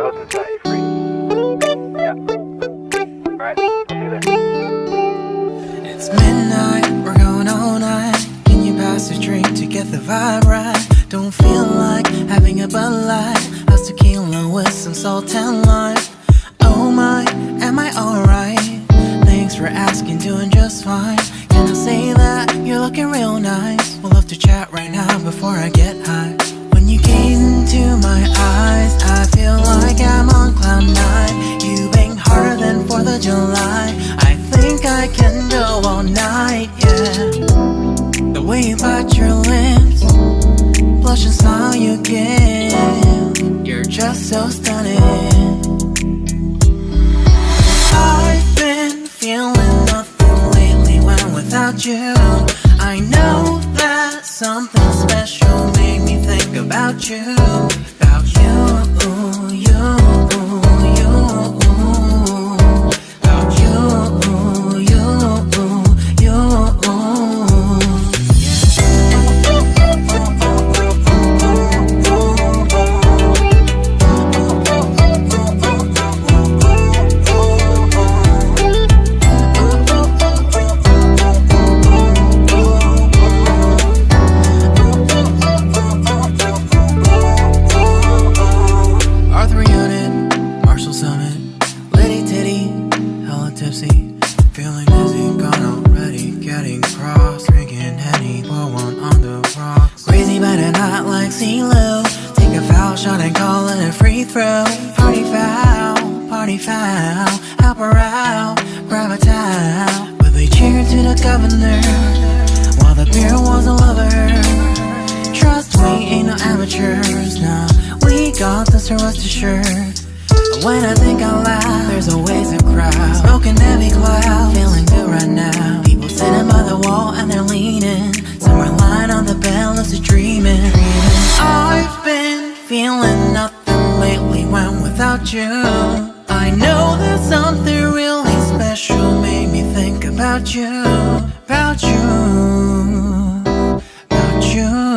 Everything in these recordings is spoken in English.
hosting set you free. Yeah. Alright, I'll see you there. It's midnight, we're going all night. Can you pass a drink to get the vibe right? Don't feel like having a Bud Light. How's tequila with some salt and lime? Oh my, am I alright? Thanks for asking, doing just fine. Can I say that you're looking real nice? We'll love to chat right now before I get high. When you gaze into my eyes, I feel like I'm on cloud nine. You bang harder than 4th of July. I think I can go all night, yeah. The way you bite your lips, blush and smile you give, you're just so stunning. I've been feeling nothing lately when without you. I know that something special made me think about you. About you, you, you. About you, you, you. Feeling dizzy, gone already, getting cross, drinking Henny, pour one on the rocks. Crazy but not like CeeLo. Take a foul shot and call it a free throw. Party foul, help her out, grab a towel. But they cheered to the governor, while the beer was a lover. Trust we ain't no amateurs, nah, we got this, rest assured. When I think out loud, there's always a crowd, smoking heavy cloud, feeling good right now. People sitting by the wall and they're leaning, somewhere lying on the bed, lucid dreaming. I've been feeling nothing lately when without you. I know that something really special made me think about you. About you, about you.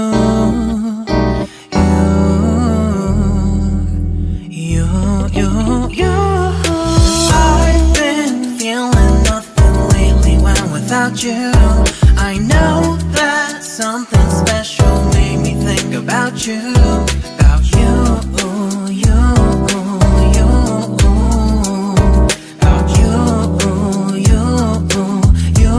I've been feeling nothing lately when without you. I know that something special made me think about you. About you, you, you. About you, you, you.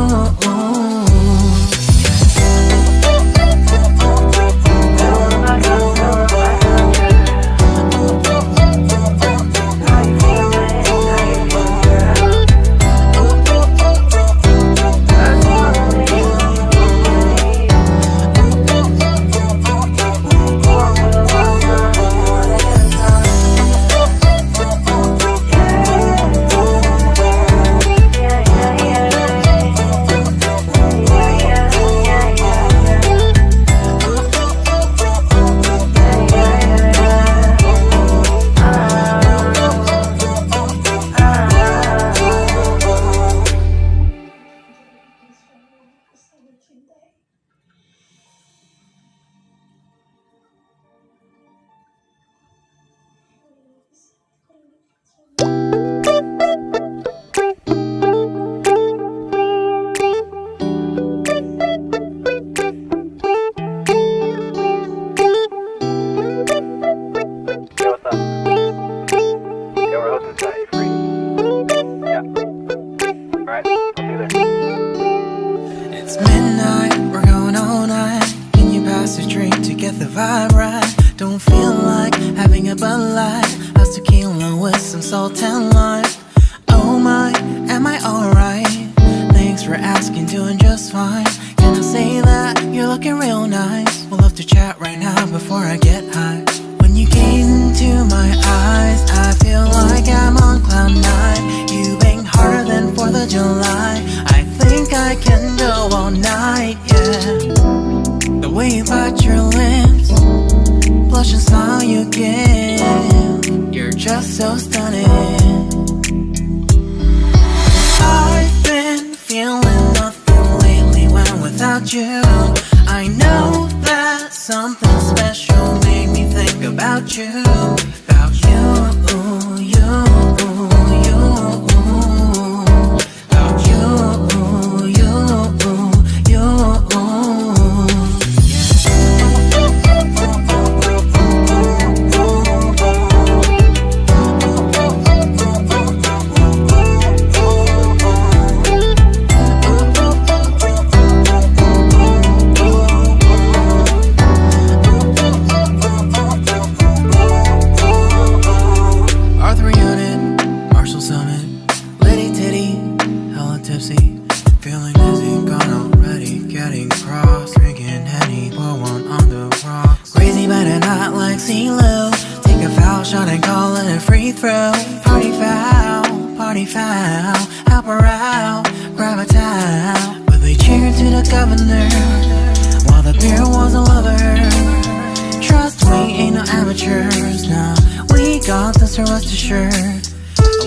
It's midnight, we're going all night. Can you pass a drink to get the vibe right? Don't feel like having a Bud Light. How's tequila with some salt and lime? Oh my, am I alright? Thanks for asking, doing just fine. Can I say that you're looking real nice? We'll love to chat right now before I get high. When you gaze into my eyes, I feel like I'm on cloud nine. You bang harder than 4th of July. I think I can go all night, yeah. The way you bite your lips, blush and smile you give, you're just so stunning. I've been feeling nothing lately when without you. I know that something special made me think about you. About you. free throw. Party foul, help her out, grab a towel. But they cheered to the governor, while the beer was all over her. Trust we ain't no amateurs, nah, we got this, so rest assured.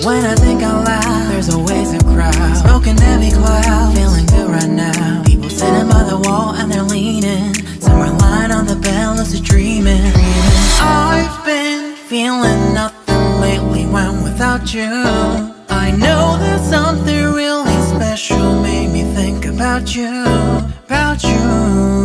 When I think out loud, there's always a crowd, smoking heavy cloud, feeling good right now. People sitting by the wall and they're leaning, some are lying on the bed, lucid dreaming. I've been feeling nothing lately when without you. I know that something really special made me think about you, about you.